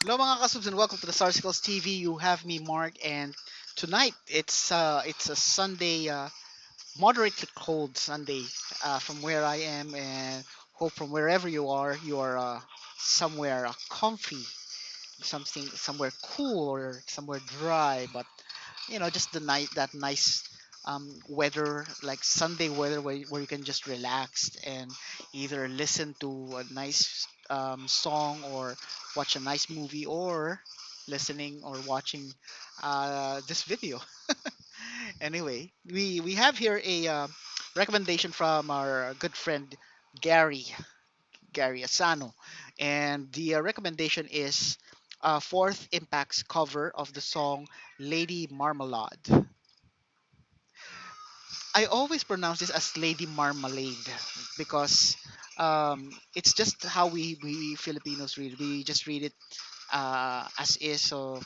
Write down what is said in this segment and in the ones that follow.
Hello mga kasubs and welcome to the Sarsicles TV. You have me, Mark, and tonight it's a Sunday, moderately cold Sunday from where I am, and hope from wherever you are somewhere comfy, somewhere cool or somewhere dry, but just the night that nice weather, like Sunday weather, where you can just relax and either listen to a nice song or watch a nice movie or listening or watching this video. Anyway, we have here a recommendation from our good friend Gary Gary Asano, and the recommendation is Fourth Impact's cover of the song Lady Marmalade. I always pronounce this as Lady Marmalade because it's just how we Filipinos read. We just read it as is, so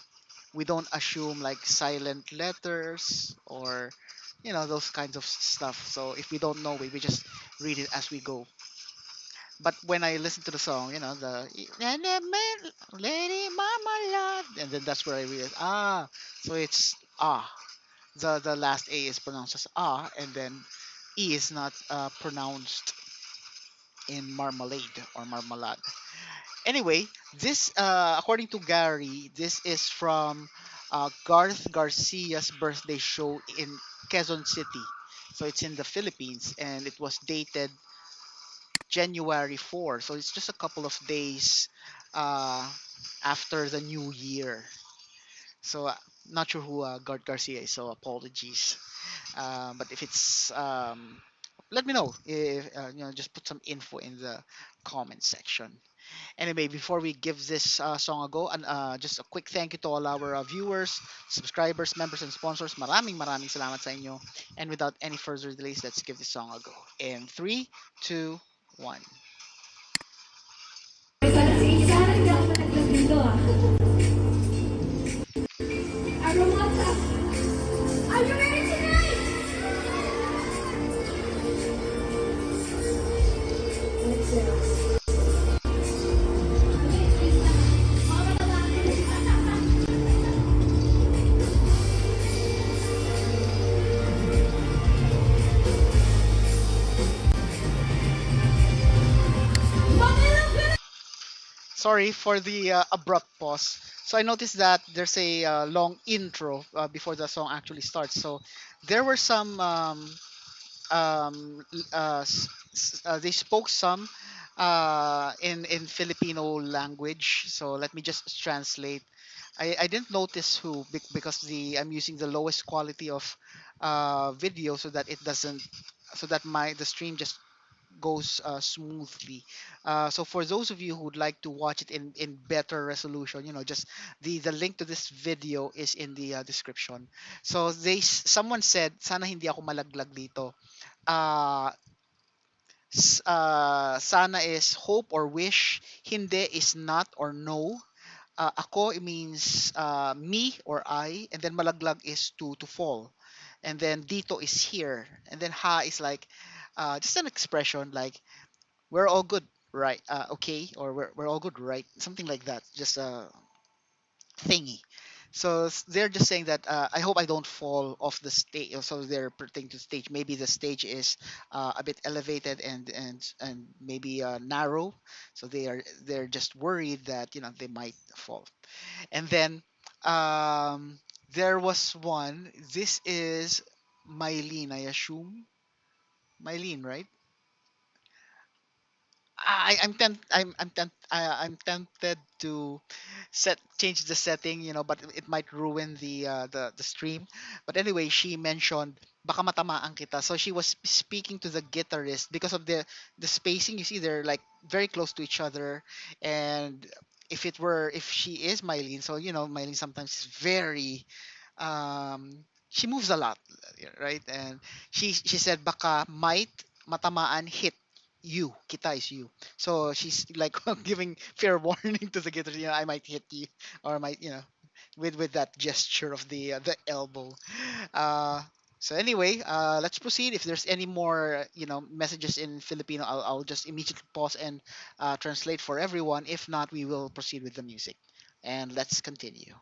we don't assume like silent letters or those kinds of stuff. So if we don't know it, we just read it as we go. But when I listen to the song, the Lady Marmalade, and then that's where I realize, so it's the last A is pronounced as and then E is not pronounced in marmalade or marmalade. Anyway, this according to Gary, this is from Garth Garcia's birthday show in Quezon City. So it's in the Philippines, and it was dated January 4. So it's just a couple of days uh, after the new year. So not sure who Garth Garcia is, so apologies. But if it's let me know if just put some info in the comment section. Anyway, before we give this song a go, and just a quick thank you to all our viewers, subscribers, members, and sponsors. Maraming salamat sa inyo. And without any further delays, let's give this song a go. In three, two, one. Are you ready tonight? Sorry for the abrupt pause. So I noticed that there's a long intro before the song actually starts. So there were some they spoke some in Filipino language. So let me just translate. I didn't notice who because the I'm using the lowest quality of video so that it doesn't so that my the stream just goes smoothly. So for those of you who would like to watch it in better resolution, just the link to this video is in the description. So someone said, sana hindi ako malaglag dito. Uh, sana is hope or wish. Hindi is not or no. Ako it means me or I, and then malaglag is to fall, and then dito is here, and then ha is like just an expression like we're all good, right? Okay, or we're all good, right? Something like that. Just a thingy. So they're just saying that I hope I don't fall off the stage. So they're pertaining to stage. Maybe the stage is a bit elevated and maybe narrow. So they're just worried that they might fall. And then there was one. This is Mylene, I assume. Mylene, right? I'm tempted to change the setting, but it might ruin the stream. But anyway, she mentioned baka matamaan kita. So she was speaking to the guitarist because of the spacing. You see, they're like very close to each other, and if she is Mylene, so Mylene sometimes is very she moves a lot, right? And she said baka might matamaan hit you, kita is you. So she's like giving fair warning to the guitar, I might hit you, or I might, with that gesture of the elbow. uh so anyway, let's proceed. If there's any more messages in Filipino, I'll just immediately pause and translate for everyone. If not, we will proceed with the music. And let's continue.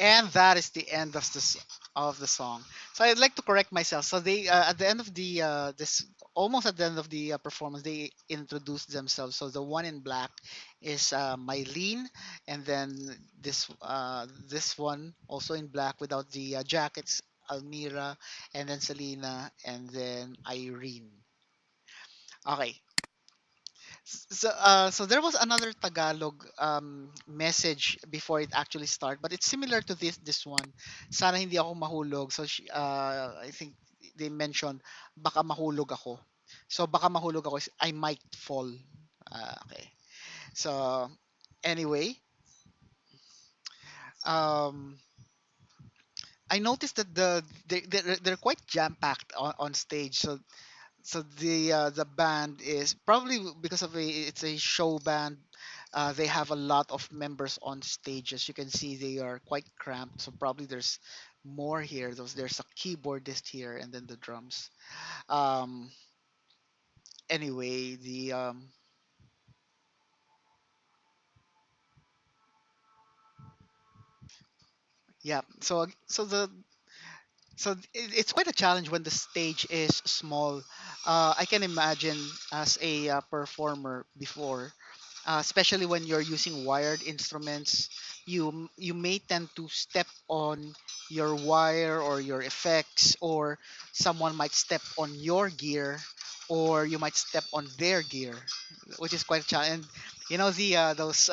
And that is the end of this of the song. So I'd like to correct myself. So they at the end of the this almost at the end of the performance, they introduced themselves. So the one in black is Mylene, and then this one also in black without the jackets, Almira, and then Selena, and then Irene. Okay, so there was another Tagalog message before it actually started, but it's similar to this one. Sana hindi ako mahulog. So I think they mentioned baka mahulog ako. So baka mahulog ako is I might fall. Okay. So anyway, um, I noticed that they're quite jam packed on stage. So the band is probably because of it's a show band. They have a lot of members on stage. As you can see, they are quite cramped. So probably there's more here. There's a keyboardist here, and then the drums. Um, anyway, the yeah. It's quite a challenge when the stage is small. I can imagine as a performer before, especially when you're using wired instruments, you may tend to step on your wire or your effects, or someone might step on your gear, or you might step on their gear, which is quite a challenge. And you know those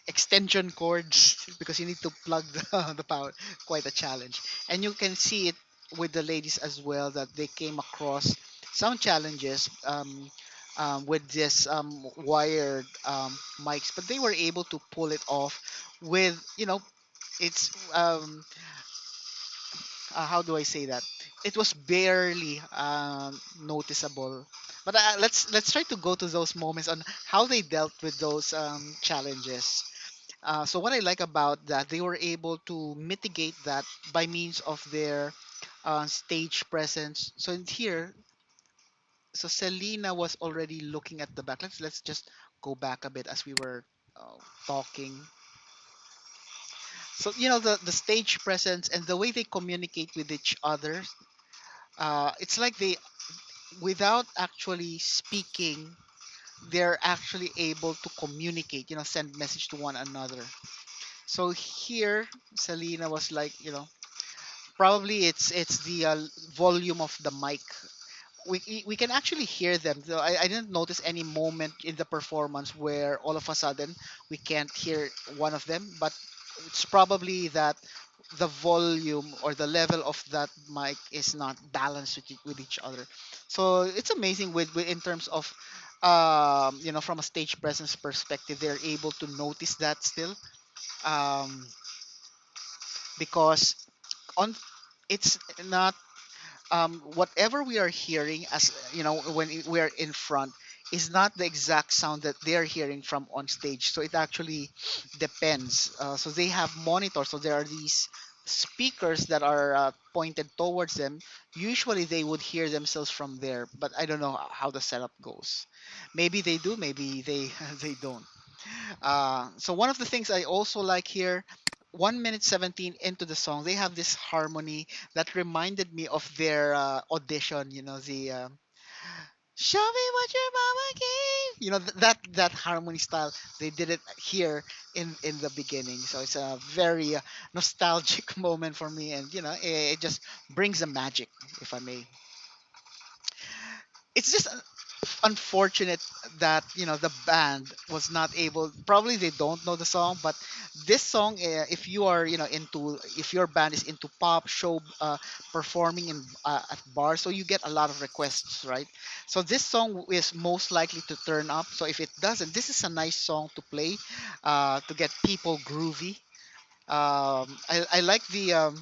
extension cords because you need to plug the power, quite a challenge. And you can see it with the ladies as well that they came across some challenges with this wired mics, but they were able to pull it off with it's how do I say that? It was barely noticeable. But let's try to go to those moments on how they dealt with those challenges. So what I like about that, they were able to mitigate that by means of their stage presence. So in here, so Selena was already looking at the back. Let's just go back a bit as we were talking. So the stage presence and the way they communicate with each other. It's like they, without actually speaking, they're actually able to communicate. Send message to one another. So here, Selena was like, probably it's the volume of the mic. We can actually hear them. So I didn't notice any moment in the performance where all of a sudden we can't hear one of them, but it's probably that the volume or the level of that mic is not balanced with each other. So it's amazing with in terms of from a stage presence perspective, they're able to notice that still, um, because on it's not whatever we are hearing, as when we are in front, is not the exact sound that they're hearing from on stage. So it actually depends. So they have monitors, so there are these speakers that are pointed towards them. Usually they would hear themselves from there, but I don't know how the setup goes. Maybe they do, maybe they they don't. So one of the things I also like here, 1 minute 17 into the song, they have this harmony that reminded me of their audition. The "Show me what your mama gave." That harmony style. They did it here in the beginning, so it's a very nostalgic moment for me, and it just brings the magic, if I may. It's just unfortunate that the band was not able, probably they don't know the song, but this song, if you are into, if your band is into pop show performing in at bars, so you get a lot of requests, right? So this song is most likely to turn up. So if it doesn't, this is a nice song to play to get people groovy. I like the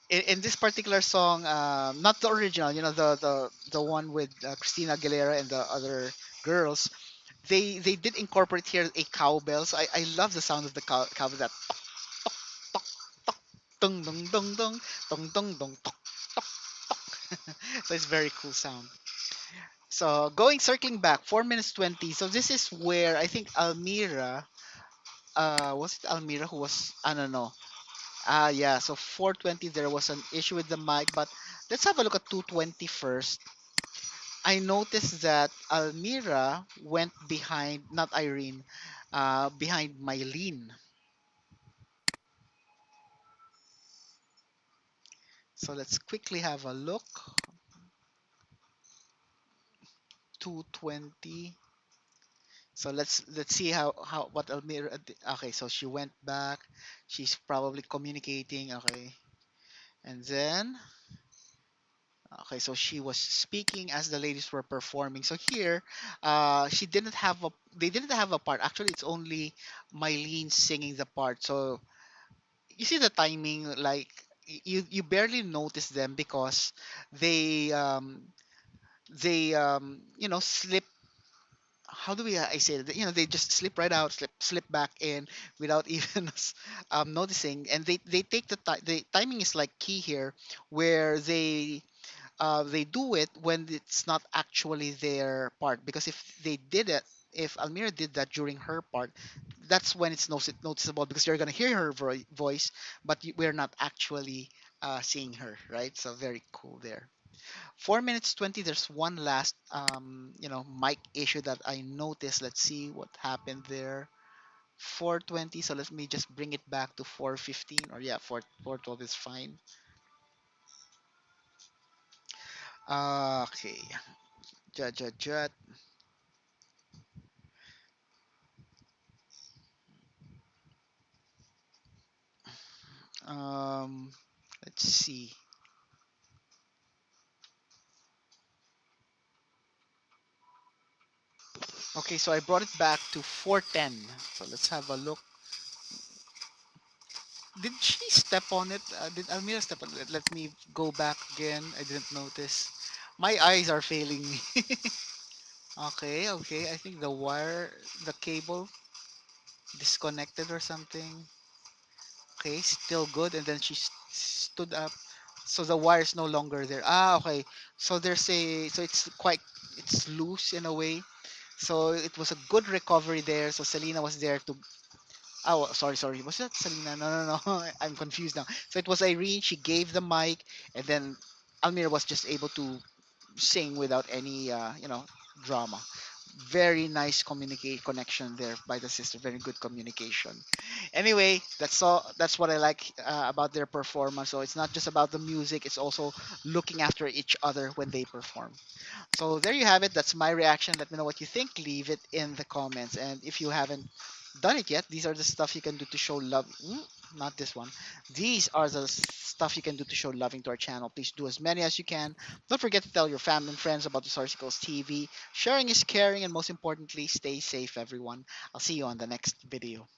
in this particular song, not the original, the one with Christina Aguilera and the other girls. They did incorporate here a cowbell. So I love the sound of the cowbell. That tung dung dung dung dung dung dung tok. So it's very cool sound. So going circling back, 4 minutes 20. So this is where I think Almira, was it Almira who was? I don't know. Yeah, so 420 there was an issue with the mic, but let's have a look at 220 first. I noticed that Almira went behind, not Irene, behind Mylene. So let's quickly have a look. 220. So let's see how what Almira okay, so she went back. She's probably communicating, okay. And then okay, so she was speaking as the ladies were performing. So here, she didn't have a they didn't have a part. Actually, it's only Mylene singing the part. So you see the timing, like you barely notice them because they slip. How do I say that? They just slip right out, slip back in without even us, noticing. And they take the timing is like key here, where they do it when it's not actually their part, because if Almira did that during her part, that's when it's noticeable, because you're gonna hear her voice, but we're not actually seeing her, right? So very cool there. 4 minutes 20. There's one last mic issue that I noticed. Let's see what happened there. 420. So let me just bring it back to 415, or yeah, 412 is fine. Okay. Jut. Um, let's see. Okay, so I brought it back to 410. So let's have a look. Did she step on it? Did Almira step on it? Let me go back again. I didn't notice. My eyes are failing me. Okay. I think the cable disconnected or something. Okay, still good. And then she stood up. So the wire's no longer there. Okay. So it's loose in a way. So it was a good recovery there. So Selena was there to. Oh, sorry. Was that Selena? No. I'm confused now. So it was Irene. She gave the mic, and then Almira was just able to sing without any, drama. Very nice communicate connection there by the sister. Very good communication. Anyway, that's what I like about their performance. So it's not just about the music; it's also looking after each other when they perform. So there you have it. That's my reaction. Let me know what you think. Leave it in the comments. And if you haven't done it yet, these are the stuff you can do to show love. Not this one. These are the stuff you can do to show loving to our channel. Please do as many as you can. Don't forget to tell your family and friends about the Sarsicles TV. Sharing is caring, and most importantly, stay safe, everyone. I'll see you on the next video.